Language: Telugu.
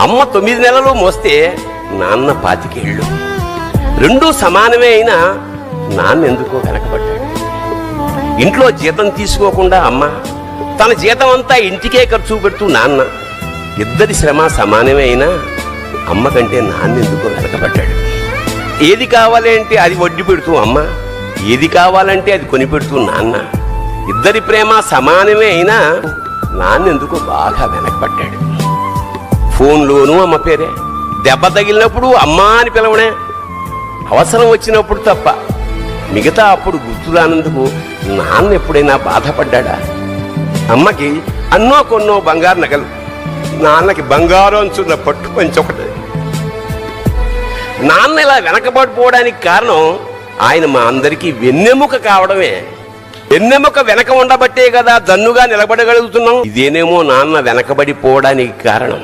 అమ్మ 9 నెలలు మోస్తే నాన్న 25 ఏళ్ళు. రెండూ సమానమే అయినా నాన్న ఎందుకో వెనకబడ్డాడు. ఇంట్లో జీతం తీసుకోకుండా అమ్మ, తన జీతం అంతా ఇంటికే ఖర్చు పెడుతూ నాన్న, ఇద్దరి శ్రమ సమానమే అయినా అమ్మ కంటే నాన్న ఎందుకో వెనకబడ్డాడు. ఏది కావాలంటే అది వడ్డీ పెడుతూ అమ్మ, ఏది కావాలంటే అది కొని పెడుతూ నాన్న, ఇద్దరి ప్రేమ సమానమే అయినా నాన్న ఎందుకో బాగా వెనకబడ్డాడు. ఫోన్లోనూ అమ్మ పేరే, దెబ్బ తగిలినప్పుడు అమ్మా అని పిలవనే, అవసరం వచ్చినప్పుడు తప్ప మిగతా అప్పుడు గుర్తురానందుకు నాన్న ఎప్పుడైనా బాధపడ్డా? అమ్మకి అన్నో కొన్నో బంగారు నగలు, నాన్నకి బంగారం అంచున్న పట్టు పంచి ఒకటి. నాన్న ఇలా వెనకబడిపోవడానికి కారణం ఆయన మా అందరికీ వెన్నెముక కావడమే. వెన్నెముక వెనక ఉండబట్టే కదా దన్నుగా నిలబడగలుగుతున్నాం. ఇదేనేమో నాన్న వెనకబడిపోవడానికి కారణం.